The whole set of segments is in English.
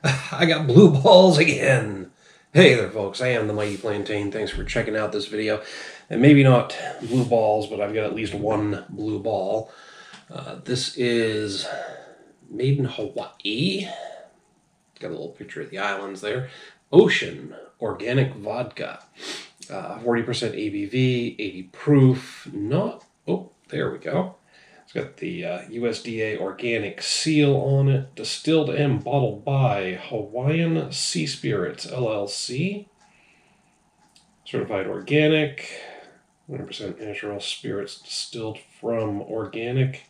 I got blue balls again. Hey there, folks. I am the Mighty Plantain. Thanks for checking out this video. And maybe not blue balls, but I've got at least one blue ball. This is made in Hawaii. Got a little picture of the islands there. Ocean Organic Vodka. 40% ABV, 80 proof. Not... Oh, there we go. It's got the USDA organic seal on it. Distilled and bottled by Hawaiian Sea Spirits, LLC. Certified organic. 100% natural spirits distilled from organic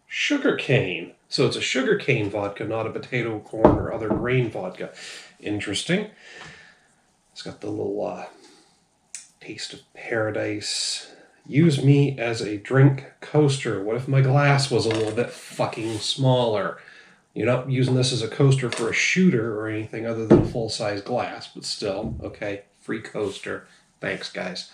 sugarcane. So it's a sugarcane vodka, not a potato, corn, or other grain vodka. Interesting. It's got the little taste of paradise. Use me as a drink coaster. What if my glass was a little bit fucking smaller? You're not using this as a coaster for a shooter or anything other than a full-size glass, but still, okay, free coaster. Thanks, guys.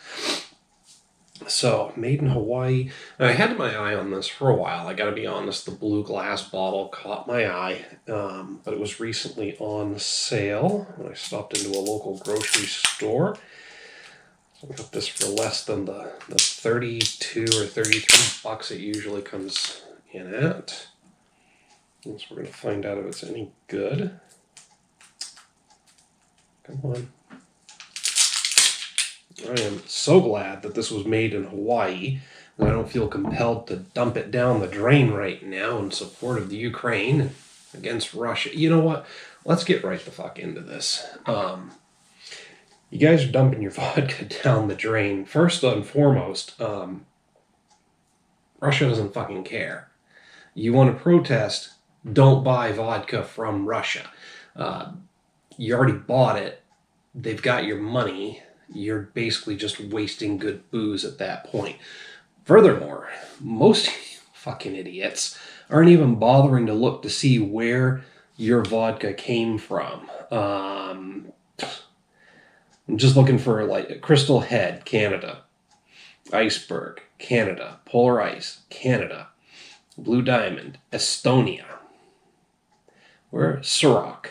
So, made in Hawaii. Now, I had my eye on this for a while. I gotta be honest, the blue glass bottle caught my eye, but it was recently on sale when I stopped into a local grocery store. I got this for less than the 32 or 33 bucks it usually comes in at. And so we're going to find out if it's any good. Come on. I am so glad that this was made in Hawaii, and I don't feel compelled to dump it down the drain right now in support of the Ukraine against Russia. You know what? Let's get right the fuck into this. You guys are dumping your vodka down the drain. First and foremost, Russia doesn't fucking care. You want to protest, don't buy vodka from Russia. You already bought it. They've got your money. You're basically just wasting good booze at that point. Furthermore, most fucking idiots aren't even bothering to look to see where your vodka came from. I'm just looking for like Crystal Head, Canada. Iceberg, Canada. Polar Ice, Canada. Blue Diamond, Estonia. Where? Ciroc.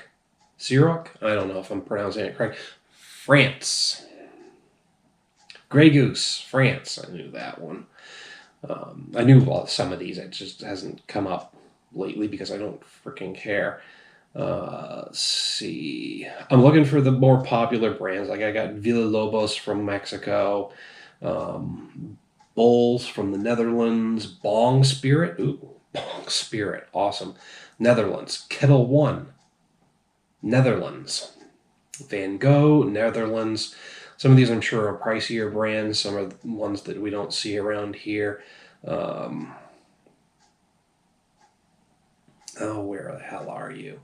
Ciroc? I don't know if I'm pronouncing it correct. France. Grey Goose, France. I knew that one. I knew some of these. It just hasn't come up lately because I don't freaking care. Let's see. I'm looking for the more popular brands. Like I got Villalobos from Mexico, Bulls from the Netherlands, Bong Spirit. Ooh, Bong Spirit. Awesome. Netherlands. Kettle One. Netherlands. Van Gogh, Netherlands. Some of these I'm sure are pricier brands. Some are the ones that we don't see around here. Oh, where the hell are you?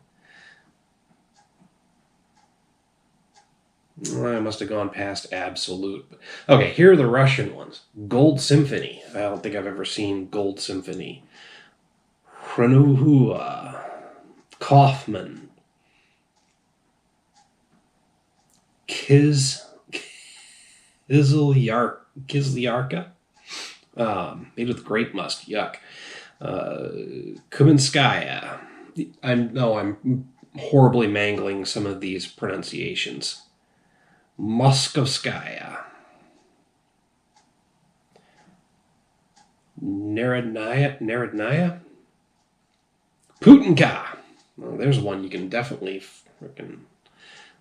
I must have gone past Absolute. Okay, here are the Russian ones. Gold Symphony. I don't think I've ever seen Gold Symphony. Chronuhua. Kaufman. Kizlyarka. Made with grape must. Yuck. Kuminskaya. I'm horribly mangling some of these pronunciations. Moskovskaya. Narodnaya? Putinka. Well, there's one you can definitely frickin'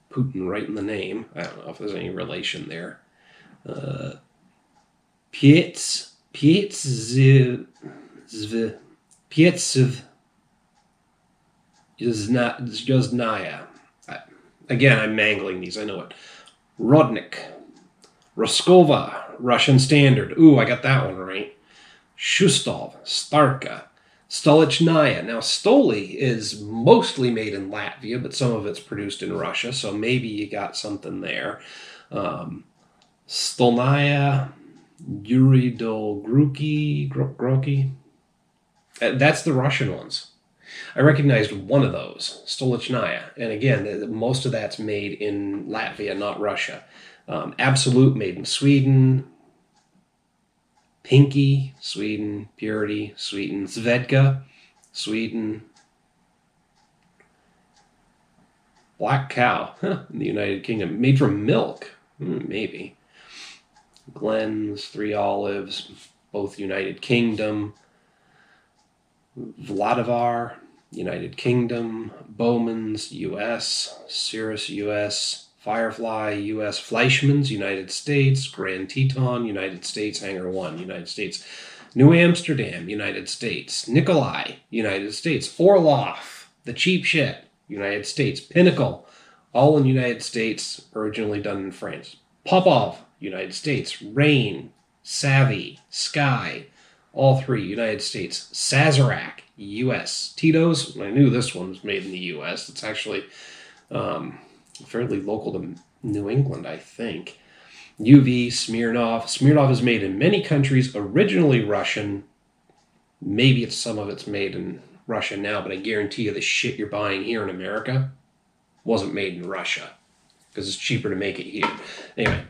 Putin right in the name. I don't know if there's any relation there. Pietziv Yoznaya. Again, I'm mangling these. I know it. Rodnik. Roskova. Russian Standard. Ooh, I got that one right. Shustov. Starka. Stolichnaya. Now, Stoli is mostly made in Latvia, but some of it's produced in Russia, so maybe you got something there. Stolnaya. Yuridolgruki. That's the Russian ones. I recognized one of those, Stolichnaya. And again, most of that's made in Latvia, not Russia. Absolute, made in Sweden. Pinky, Sweden. Purity, Sweden. Svedka, Sweden. Black Cow, in the United Kingdom. Made from milk, maybe. Glen's, Three Olives, both United Kingdom. Vladivar, United Kingdom. Bowman's, U.S. Cirrus, U.S. Firefly, U.S. Fleischmann's, United States. Grand Teton, United States. Hangar 1, United States. New Amsterdam, United States. Nikolai, United States. Orloff, the cheap shit, United States. Pinnacle, all in United States, originally done in France. Popov, United States. Rain, Savvy, Sky, all three United States. Sazerac, U.S. Tito's, I knew this one was made in the U.S. It's actually fairly local to New England, I think. UV, Smirnoff. Smirnoff is made in many countries, originally Russian. Maybe some of it's made in Russia now, but I guarantee you the shit you're buying here in America wasn't made in Russia because it's cheaper to make it here. Anyway,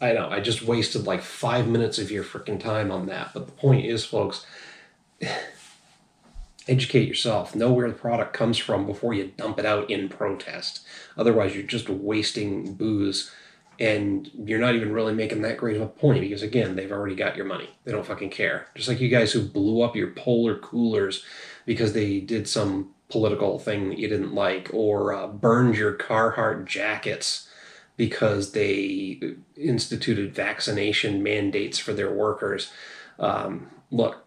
I know, I just wasted like 5 minutes of your freaking time on that. But the point is, folks, educate yourself. Know where the product comes from before you dump it out in protest. Otherwise, you're just wasting booze. And you're not even really making that great of a point because, again, they've already got your money. They don't fucking care. Just like you guys who blew up your Polar coolers because they did some political thing that you didn't like, or burned your Carhartt jackets because they instituted vaccination mandates for their workers. Look,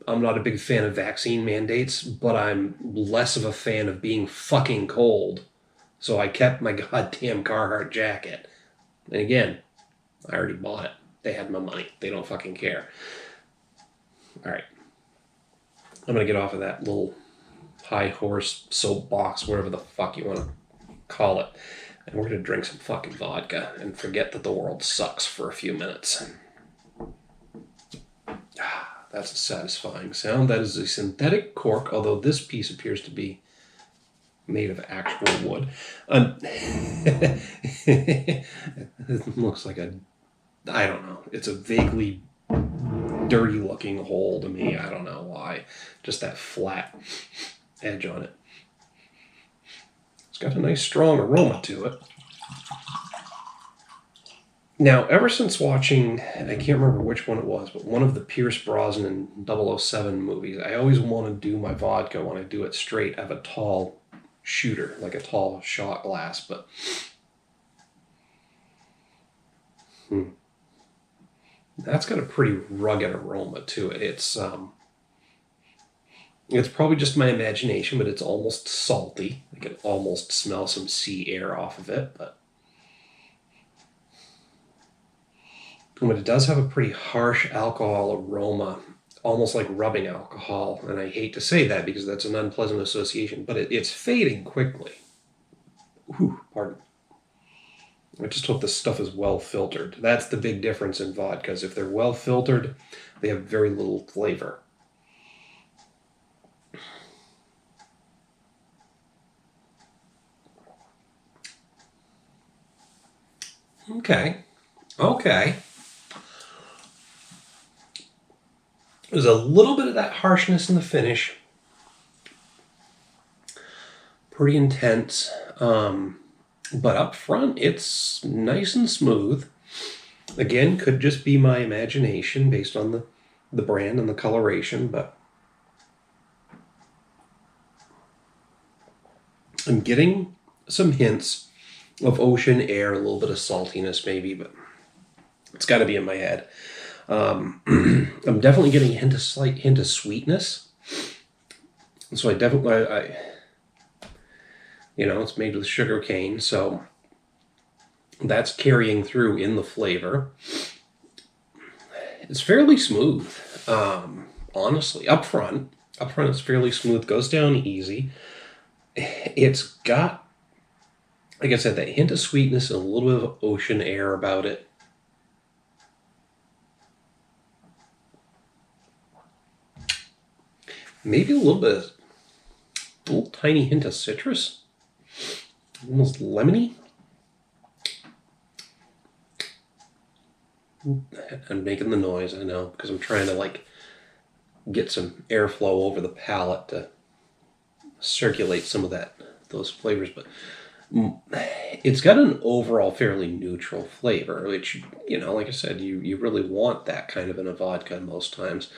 I'm not a big fan of vaccine mandates, but I'm less of a fan of being fucking cold. So I kept my goddamn Carhartt jacket. And again, I already bought it. They had my money. They don't fucking care. All right. I'm going to get off of that little high horse soapbox, whatever the fuck you want to call it. And we're going to drink some fucking vodka and forget that the world sucks for a few minutes. That's a satisfying sound. That is a synthetic cork, although this piece appears to be made of actual wood. It looks like I don't know. It's a vaguely dirty looking hole to me. I don't know why. Just that flat edge on it. It's got a nice strong aroma to it. Now, ever since watching, I can't remember which one it was, but one of the Pierce Brosnan 007 movies, I always want to do my vodka when I do it straight. I have a tall shooter, like a tall shot glass, but that's got a pretty rugged aroma to it. It's probably just my imagination, but it's almost salty. I can almost smell some sea air off of it, but it does have a pretty harsh alcohol aroma, almost like rubbing alcohol. And I hate to say that because that's an unpleasant association, but it's fading quickly. Whew, pardon. I just hope this stuff is well filtered. That's the big difference in vodkas. If they're well filtered, they have very little flavor. Okay. There's a little bit of that harshness in the finish. Pretty intense. But up front, it's nice and smooth. Again, could just be my imagination based on the brand and the coloration, but I'm getting some hints of ocean air, a little bit of saltiness maybe, but it's got to be in my head. I'm definitely getting a slight hint of sweetness. So I it's made with sugar cane, so that's carrying through in the flavor. It's fairly smooth, honestly. Up front it's fairly smooth, goes down easy. It's got, like I said, that hint of sweetness and a little bit of ocean air about it. Maybe a little tiny hint of citrus. Almost lemony. I'm making the noise, I know, because I'm trying to get some airflow over the palate to circulate some of those flavors. But It's got an overall fairly neutral flavor, which, like I said, you really want that kind of in a vodka most times.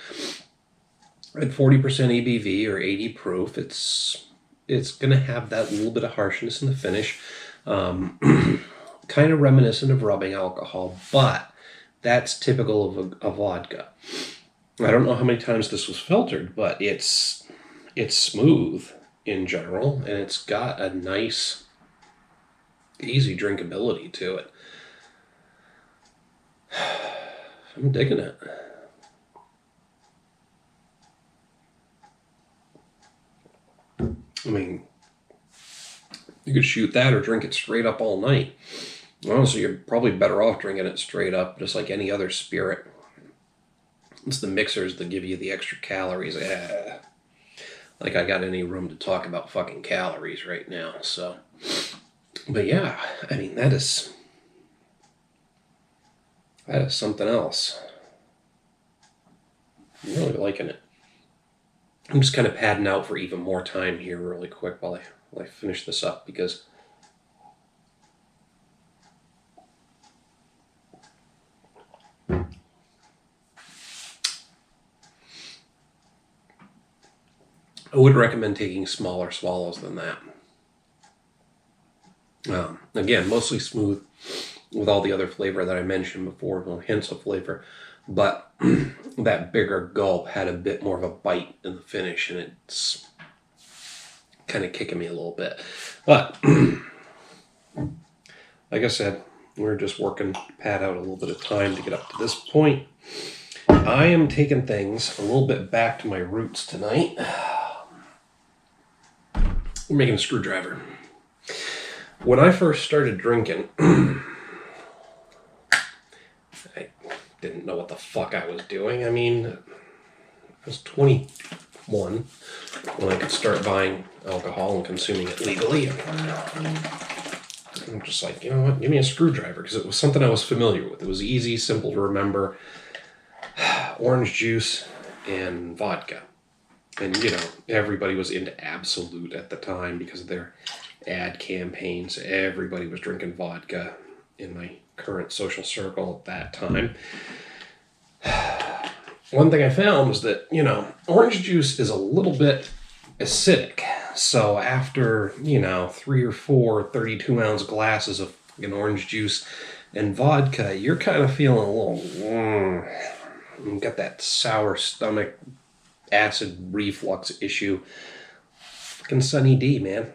At 40% ABV or 80 proof, it's going to have that little bit of harshness in the finish. Kind of reminiscent of rubbing alcohol, but that's typical of a vodka. I don't know how many times this was filtered, but it's smooth in general, and it's got a nice, easy drinkability to it. I'm digging it. I mean, you could shoot that or drink it straight up all night. Honestly, you're probably better off drinking it straight up, just like any other spirit. It's the mixers that give you the extra calories. Like I got any room to talk about fucking calories right now, so. But yeah, I mean, that is something else. I'm really liking it. I'm just kind of padding out for even more time here really quick while I finish this up, because I would recommend taking smaller swallows than that. Again, mostly smooth with all the other flavor that I mentioned before, little hints of flavor, but that bigger gulp had a bit more of a bite in the finish, and it's kind of kicking me a little bit. But like I said, we're just working to pad out a little bit of time to get up to this point. I am taking things a little bit back to my roots tonight. We're making a screwdriver. When I first started drinking, I didn't know what the fuck I was doing. I mean, I was 21 when I could start buying alcohol and consuming it legally. I'm just like, you know what, give me a screwdriver, because it was something I was familiar with. It was easy, simple to remember. Orange juice and vodka. And, everybody was into Absolute at the time because of their ad campaigns. Everybody was drinking vodka in my current social circle at that time. One thing I found was that, orange juice is a little bit acidic. So after, 3 or 4 32-ounce glasses of fucking orange juice and vodka, you're kind of feeling a little, you got that sour stomach, acid reflux issue. Fucking Sunny D, man.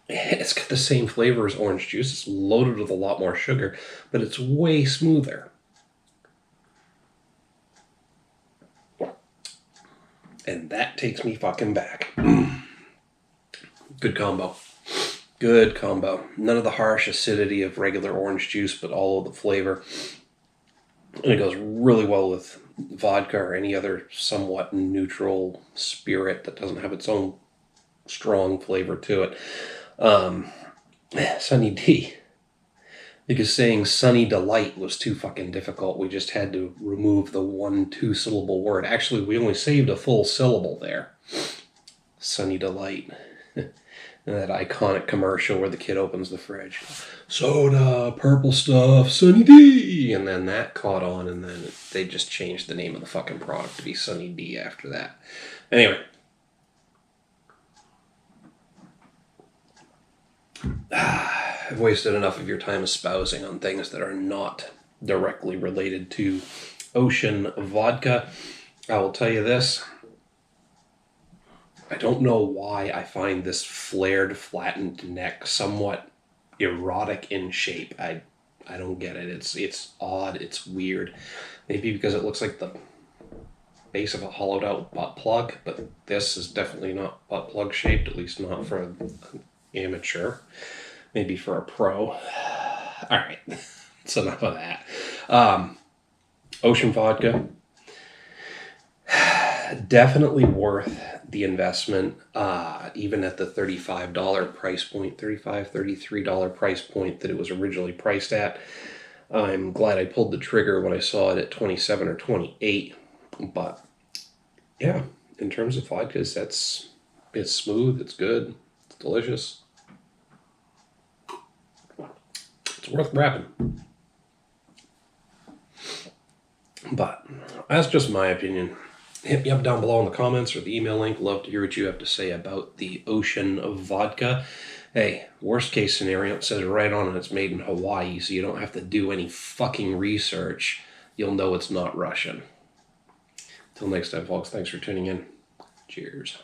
It's got the same flavor as orange juice. It's loaded with a lot more sugar, but it's way smoother. And that takes me fucking back. Good combo. Good combo. None of the harsh acidity of regular orange juice, but all of the flavor. And it goes really well with vodka or any other somewhat neutral spirit that doesn't have its own strong flavor to it. Sunny D. Because saying Sunny Delight was too fucking difficult. We just had to remove the 1 2-syllable word. Actually, we only saved a full syllable there. Sunny Delight. And that iconic commercial where the kid opens the fridge. Soda, purple stuff, Sunny D. And then that caught on, and then they just changed the name of the fucking product to be Sunny D after that. Anyway. I've wasted enough of your time espousing on things that are not directly related to ocean vodka. I will tell you this. I don't know why I find this flared, flattened neck somewhat erotic in shape. I don't get it. It's odd. It's weird. Maybe because it looks like the base of a hollowed out butt plug, but this is definitely not butt plug shaped, at least not for an amateur. Maybe for a pro. All right. That's enough of that. Ocean vodka. Definitely worth the investment, even at the $35 price point, $35, $33 price point that it was originally priced at. I'm glad I pulled the trigger when I saw it at 27 or 28. But yeah, in terms of vodkas, it's smooth, it's good, it's delicious. It's worth wrapping. But that's just my opinion. Hit me up down below in the comments or the email link. Love to hear what you have to say about the Ocean of Vodka. Hey, worst case scenario, it says right on it, it's made in Hawaii, so you don't have to do any fucking research. You'll know it's not Russian. Till next time, folks, thanks for tuning in. Cheers.